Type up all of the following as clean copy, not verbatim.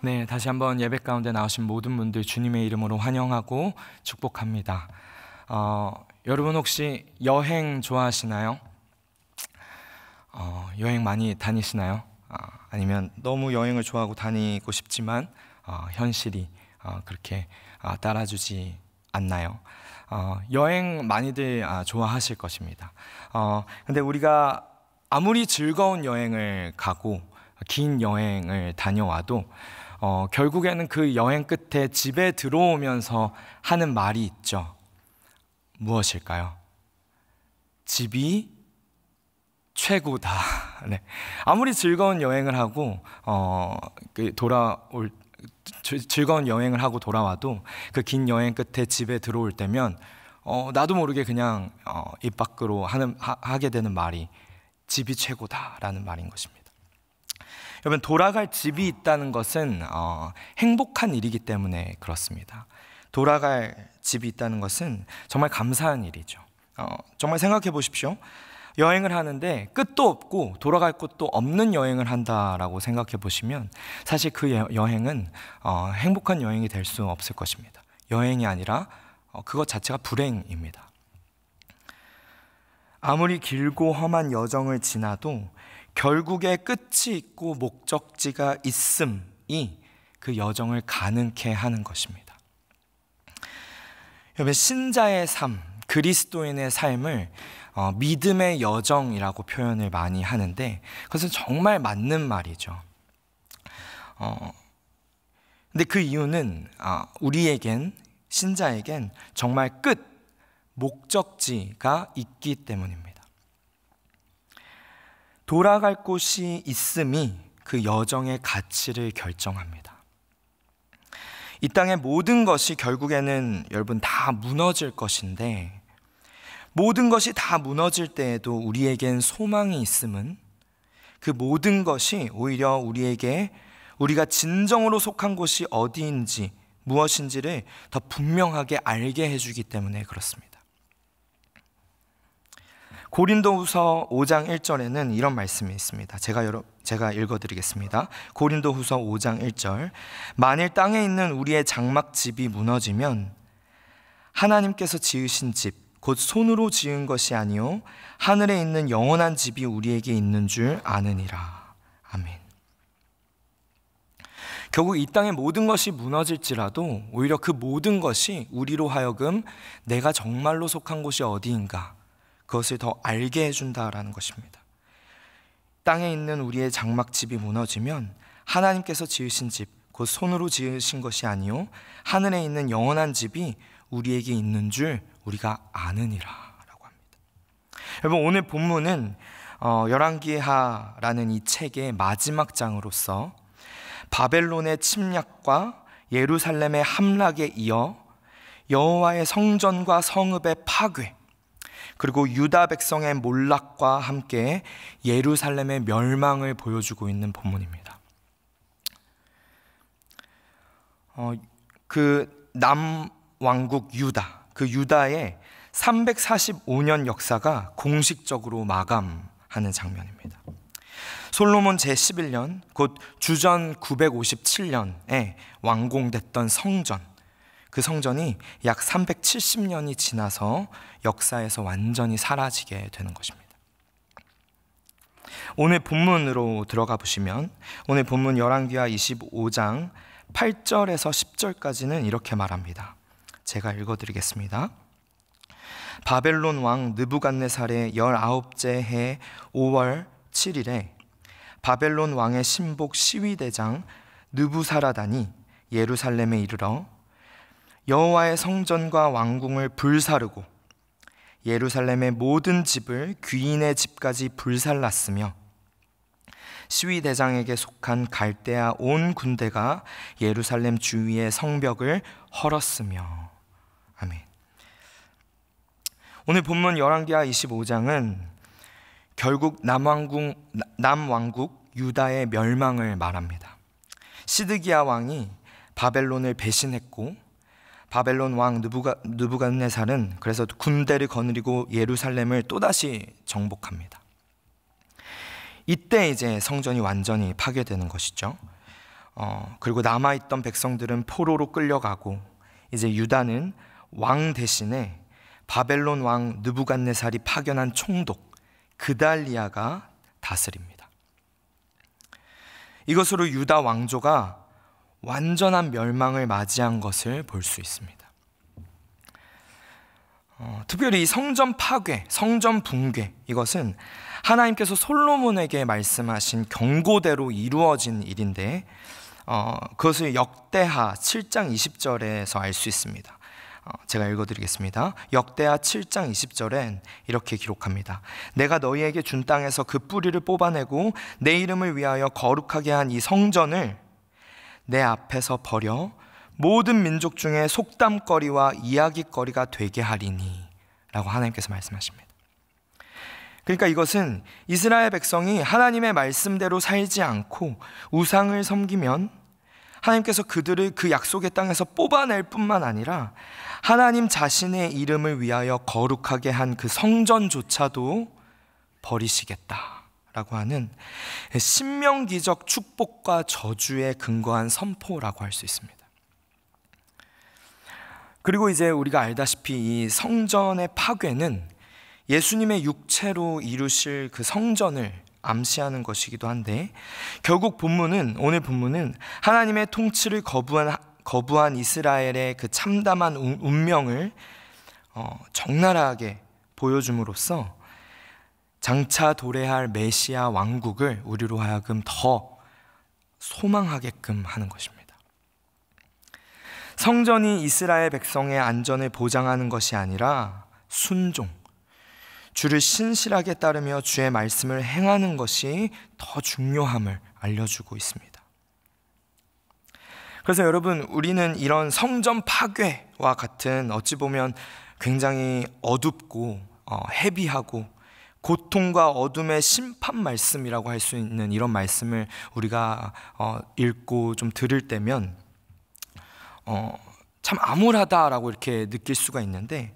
네, 다시 한번 예배 가운데 나오신 모든 분들 주님의 이름으로 환영하고 축복합니다. 여러분 혹시 여행 좋아하시나요? 여행 많이 다니시나요? 아니면 너무 여행을 좋아하고 다니고 싶지만 현실이 그렇게 따라주지 않나요? 여행 많이들 좋아하실 것입니다. 근데 우리가 아무리 즐거운 여행을 가고 긴 여행을 다녀와도 결국에는 그 여행 끝에 집에 들어오면서 하는 말이 있죠. 무엇일까요? 집이 최고다. 네. 아무리 즐거운 여행을 하고 즐거운 여행을 하고 돌아와도 그 긴 여행 끝에 집에 들어올 때면 나도 모르게 그냥 입 밖으로 하게 되는 말이 집이 최고다라는 말인 것입니다. 여러분, 돌아갈 집이 있다는 것은 행복한 일이기 때문에 그렇습니다. 돌아갈 집이 있다는 것은 정말 감사한 일이죠. 정말 생각해 보십시오. 여행을 하는데 끝도 없고 돌아갈 곳도 없는 여행을 한다라고 생각해 보시면 사실 그 여행은 행복한 여행이 될 수 없을 것입니다. 여행이 아니라 그것 자체가 불행입니다. 아무리 길고 험한 여정을 지나도 결국에 끝이 있고 목적지가 있음이 그 여정을 가능케 하는 것입니다. 여러분, 신자의 삶, 그리스도인의 삶을 믿음의 여정이라고 표현을 많이 하는데 그것은 정말 맞는 말이죠. 근데 그 이유는 우리에겐, 신자에겐 정말 끝, 목적지가 있기 때문입니다. 돌아갈 곳이 있음이 그 여정의 가치를 결정합니다. 이 땅의 모든 것이 결국에는 여러분 다 무너질 것인데 모든 것이 다 무너질 때에도 우리에겐 소망이 있음은 그 모든 것이 오히려 우리에게 우리가 진정으로 속한 곳이 어디인지 무엇인지를 더 분명하게 알게 해주기 때문에 그렇습니다. 고린도후서 5장 1절에는 이런 말씀이 있습니다. 제가 읽어드리겠습니다. 고린도후서 5장 1절. 만일 땅에 있는 우리의 장막집이 무너지면 하나님께서 지으신 집, 곧 손으로 지은 것이 아니요 하늘에 있는 영원한 집이 우리에게 있는 줄 아느니라. 아멘. 결국 이 땅의 모든 것이 무너질지라도 오히려 그 모든 것이 우리로 하여금 내가 정말로 속한 곳이 어디인가 그것을 더 알게 해준다라는 것입니다. 땅에 있는 우리의 장막집이 무너지면 하나님께서 지으신 집, 곧 손으로 지으신 것이 아니요 하늘에 있는 영원한 집이 우리에게 있는 줄 우리가 아느니라 라고 합니다. 여러분, 오늘 본문은 열왕기하라는 이 책의 마지막 장으로서 바벨론의 침략과 예루살렘의 함락에 이어 여호와의 성전과 성읍의 파괴, 그리고 유다 백성의 몰락과 함께 예루살렘의 멸망을 보여주고 있는 본문입니다. 그 남왕국 유다, 그 유다의 345년 역사가 공식적으로 마감하는 장면입니다. 솔로몬 제11년, 곧 주전 957년에 완공됐던 성전, 그 성전이 약 370년이 지나서 역사에서 완전히 사라지게 되는 것입니다. 오늘 본문으로 들어가 보시면 오늘 본문 열왕기하 25장 8절에서 10절까지는 이렇게 말합니다. 제가 읽어드리겠습니다. 바벨론 왕 느부갓네살의 19째 해 5월 7일에 바벨론 왕의 신복 시위대장 느부사라단이 예루살렘에 이르러 여호와의 성전과 왕궁을 불사르고 예루살렘의 모든 집을 귀인의 집까지 불살랐으며 시위대장에게 속한 갈대아 온 군대가 예루살렘 주위의 성벽을 헐었으며. 아멘. 오늘 본문 열왕기하 25장은 결국 남왕국 유다의 멸망을 말합니다. 시드기야 왕이 바벨론을 배신했고 바벨론 왕 느부갓네살은 그래서 군대를 거느리고 예루살렘을 또다시 정복합니다. 이때 이제 성전이 완전히 파괴되는 것이죠. 그리고 남아있던 백성들은 포로로 끌려가고 이제 유다는 왕 대신에 바벨론 왕 느부갓네살이 파견한 총독 그달리아가 다스립니다. 이것으로 유다 왕조가 완전한 멸망을 맞이한 것을 볼 수 있습니다. 특별히 이 성전 파괴, 성전 붕괴, 이것은 하나님께서 솔로몬에게 말씀하신 경고대로 이루어진 일인데 그것을 역대하 7장 20절에서 알 수 있습니다. 제가 읽어드리겠습니다. 역대하 7장 20절엔 이렇게 기록합니다. 내가 너희에게 준 땅에서 그 뿌리를 뽑아내고 내 이름을 위하여 거룩하게 한 이 성전을 내 앞에서 버려 모든 민족 중에 속담거리와 이야기거리가 되게 하리니 라고 하나님께서 말씀하십니다. 그러니까 이것은 이스라엘 백성이 하나님의 말씀대로 살지 않고 우상을 섬기면 하나님께서 그들을 그 약속의 땅에서 뽑아낼 뿐만 아니라 하나님 자신의 이름을 위하여 거룩하게 한 그 성전조차도 버리시겠다라고 하는 신명기적 축복과 저주에 근거한 선포라고 할 수 있습니다. 그리고 이제 우리가 알다시피 이 성전의 파괴는 예수님의 육체로 이루실 그 성전을 암시하는 것이기도 한데, 결국 오늘 본문은 하나님의 통치를 거부한 이스라엘의 그 참담한 운명을 적나라하게 보여줌으로써 장차 도래할 메시아 왕국을 우리로 하여금 더 소망하게끔 하는 것입니다. 성전이 이스라엘 백성의 안전을 보장하는 것이 아니라 순종, 주를 신실하게 따르며 주의 말씀을 행하는 것이 더 중요함을 알려주고 있습니다. 그래서 여러분, 우리는 이런 성전 파괴와 같은 어찌 보면 굉장히 어둡고 헤비하고 고통과 어둠의 심판 말씀이라고 할 수 있는 이런 말씀을 우리가 읽고 좀 들을 때면 참 암울하다라고 이렇게 느낄 수가 있는데,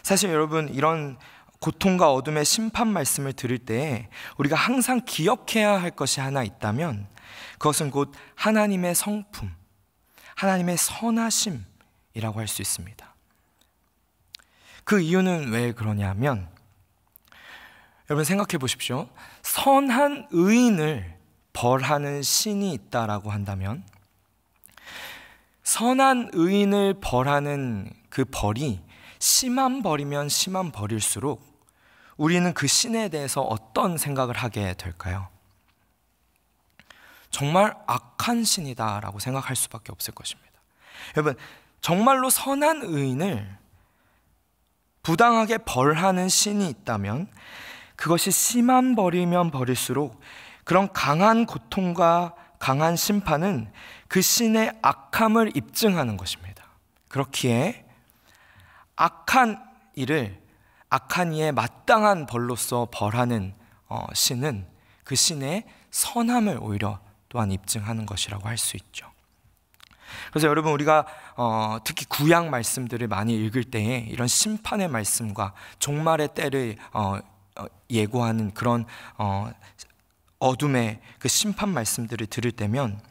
사실 여러분, 이런 고통과 어둠의 심판 말씀을 들을 때 우리가 항상 기억해야 할 것이 하나 있다면 그것은 곧 하나님의 성품, 하나님의 선하심이라고 할 수 있습니다. 그 이유는 왜 그러냐면, 여러분 생각해 보십시오. 선한 의인을 벌하는 신이 있다라고 한다면, 선한 의인을 벌하는 그 벌이 심한 벌이면 심한 벌일수록 우리는 그 신에 대해서 어떤 생각을 하게 될까요? 정말 악한 신이다라고 생각할 수밖에 없을 것입니다. 여러분, 정말로 선한 의인을 부당하게 벌하는 신이 있다면 그것이 심한 벌이면 벌일수록 그런 강한 고통과 강한 심판은 그 신의 악함을 입증하는 것입니다. 그렇기에 악한 이에 마땅한 벌로서 벌하는 신은 그 신의 선함을 오히려 또한 입증하는 것이라고 할 수 있죠. 그래서 여러분, 우리가 특히 구약 말씀들을 많이 읽을 때에 이런 심판의 말씀과 종말의 때를 예고하는 그런 어둠의 그 심판 말씀들을 들을 때면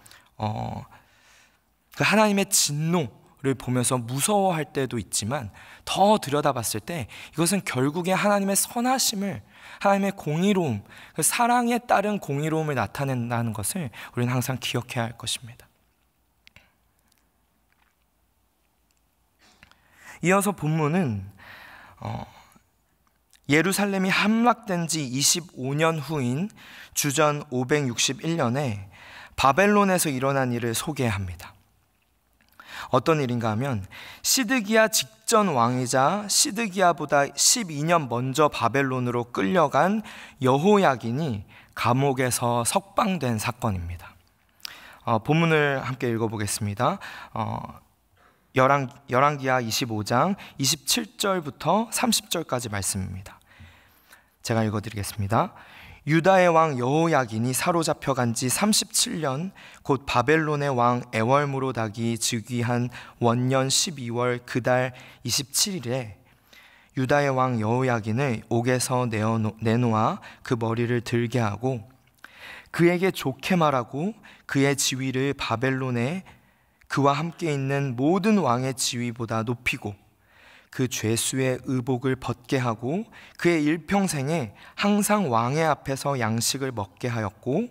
그 하나님의 진노를 보면서 무서워할 때도 있지만, 더 들여다봤을 때 이것은 결국에 하나님의 선하심을, 하나님의 공의로움, 그 사랑에 따른 공의로움을 나타낸다는 것을 우리는 항상 기억해야 할 것입니다. 이어서 본문은 예루살렘이 함락된 지 25년 후인 주전 561년에 바벨론에서 일어난 일을 소개합니다. 어떤 일인가 하면, 시드기야 직전 왕이자 시드기야보다 12년 먼저 바벨론으로 끌려간 여호야긴이 감옥에서 석방된 사건입니다. 본문을 함께 읽어보겠습니다. 열왕기하 25장 27절부터 30절까지 말씀입니다. 제가 읽어드리겠습니다. 유다의 왕 여호야긴이 사로잡혀간 지 37년, 곧 바벨론의 왕 에월무로닥이 즉위한 원년 12월 그달 27일에 유다의 왕 여호야긴을 옥에서 내놓아 그 머리를 들게 하고 그에게 좋게 말하고 그의 지위를 바벨론에 그와 함께 있는 모든 왕의 지위보다 높이고 그 죄수의 의복을 벗게 하고 그의 일평생에 항상 왕의 앞에서 양식을 먹게 하였고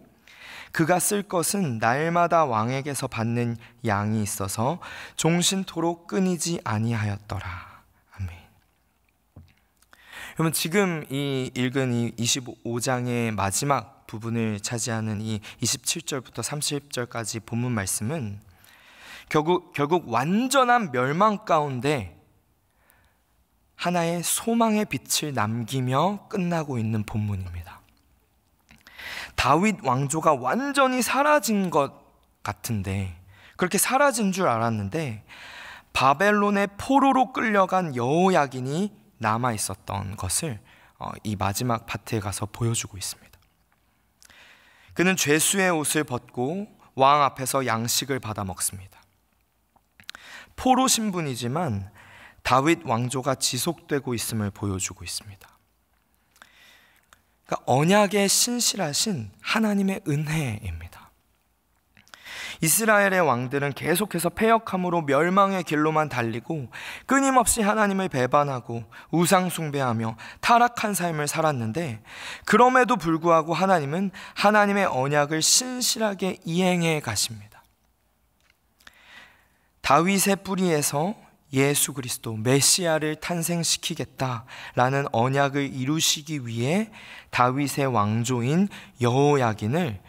그가 쓸 것은 날마다 왕에게서 받는 양이 있어서 종신토록 끊이지 아니하였더라. 아멘. 여러분, 지금 이 읽은 이 25장의 마지막 부분을 차지하는 이 27절부터 30절까지 본문 말씀은 결국 완전한 멸망 가운데 하나의 소망의 빛을 남기며 끝나고 있는 본문입니다. 다윗 왕조가 완전히 사라진 것 같은데, 그렇게 사라진 줄 알았는데 바벨론의 포로로 끌려간 여호야긴이 남아 있었던 것을 이 마지막 파트에 가서 보여주고 있습니다. 그는 죄수의 옷을 벗고 왕 앞에서 양식을 받아 먹습니다. 포로 신분이지만 다윗 왕조가 지속되고 있음을 보여주고 있습니다. 그러니까 언약에 신실하신 하나님의 은혜입니다. 이스라엘의 왕들은 계속해서 패역함으로 멸망의 길로만 달리고 끊임없이 하나님을 배반하고 우상 숭배하며 타락한 삶을 살았는데, 그럼에도 불구하고 하나님은 하나님의 언약을 신실하게 이행해 가십니다. 다윗의 뿌리에서 예수 그리스도 메시아를 탄생시키겠다라는 언약을 이루시기 위해 다윗의 왕조인 여호야긴을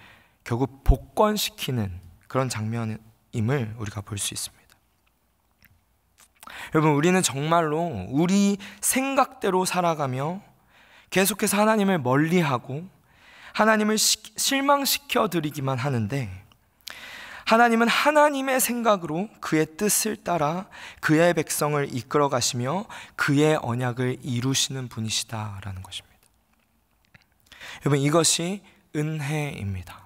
결국 복권시키는 그런 장면임을 우리가 볼 수 있습니다. 여러분, 우리는 정말로 우리 생각대로 살아가며 계속해서 하나님을 멀리하고 하나님을 실망시켜 드리기만 하는데, 하나님은 하나님의 생각으로 그의 뜻을 따라 그의 백성을 이끌어 가시며 그의 언약을 이루시는 분이시다라는 것입니다. 여러분, 이것이 은혜입니다.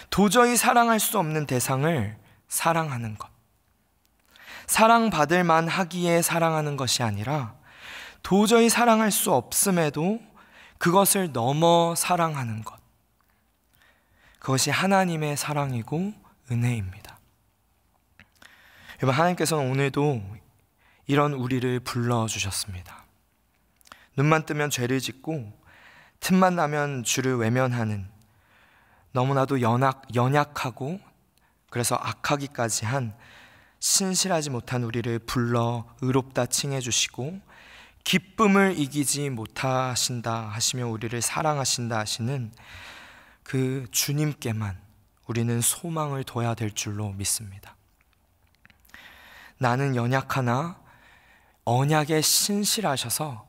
도저히 사랑할 수 없는 대상을 사랑하는 것, 사랑받을 만하기에 사랑하는 것이 아니라 도저히 사랑할 수 없음에도 그것을 넘어 사랑하는 것, 그것이 하나님의 사랑이고 은혜입니다. 여러분, 하나님께서는 오늘도 이런 우리를 불러주셨습니다. 눈만 뜨면 죄를 짓고 틈만 나면 주를 외면하는, 너무나도 연약하고 그래서 악하기까지 한 신실하지 못한 우리를 불러 의롭다 칭해 주시고 기쁨을 이기지 못하신다 하시며 우리를 사랑하신다 하시는 그 주님께만 우리는 소망을 둬야 될 줄로 믿습니다. 나는 연약하나 언약에 신실하셔서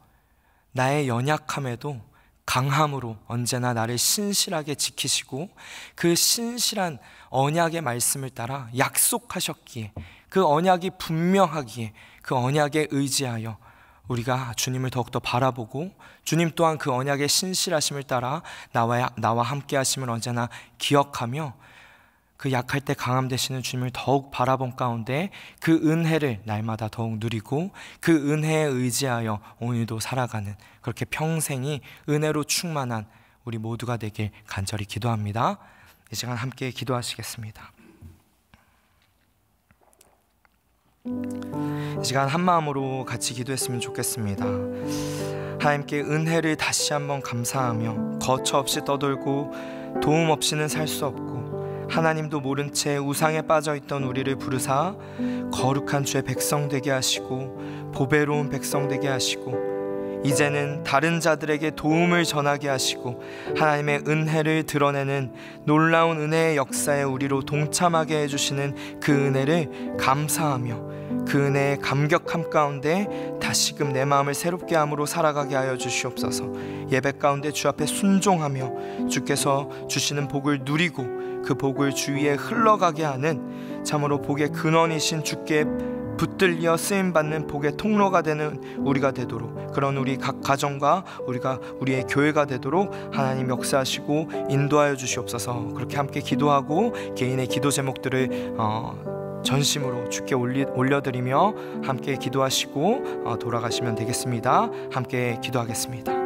나의 연약함에도 강함으로 언제나 나를 신실하게 지키시고 그 신실한 언약의 말씀을 따라 약속하셨기에, 그 언약이 분명하기에 그 언약에 의지하여 우리가 주님을 더욱더 바라보고 주님 또한 그 언약의 신실하심을 따라 나와 함께 하심을 언제나 기억하며 그 약할 때 강함 되시는 주님을 더욱 바라본 가운데 그 은혜를 날마다 더욱 누리고 그 은혜에 의지하여 오늘도 살아가는, 그렇게 평생이 은혜로 충만한 우리 모두가 되길 간절히 기도합니다. 이 시간 함께 기도하시겠습니다. 이 시간 한 마음으로 같이 기도했으면 좋겠습니다. 하나님께 은혜를 다시 한번 감사하며 거처 없이 떠돌고 도움 없이는 살 수 없고 하나님도 모른 채 우상에 빠져있던 우리를 부르사 거룩한 주의 백성 되게 하시고 보배로운 백성 되게 하시고 이제는 다른 자들에게 도움을 전하게 하시고 하나님의 은혜를 드러내는 놀라운 은혜의 역사에 우리로 동참하게 해주시는 그 은혜를 감사하며 그 은혜의 감격함 가운데 다시금 내 마음을 새롭게 함으로 살아가게 하여 주시옵소서. 예배 가운데 주 앞에 순종하며 주께서 주시는 복을 누리고 그 복을 주위에 흘러가게 하는 참으로 복의 근원이신 주께 붙들려 쓰임받는 복의 통로가 되는 우리가 되도록, 그런 우리 각 가정과 우리의 교회가 되도록 하나님 역사하시고 인도하여 주시옵소서. 그렇게 함께 기도하고 개인의 기도 제목들을 전심으로 주께 올려드리며 함께 기도하시고 돌아가시면 되겠습니다. 함께 기도하겠습니다.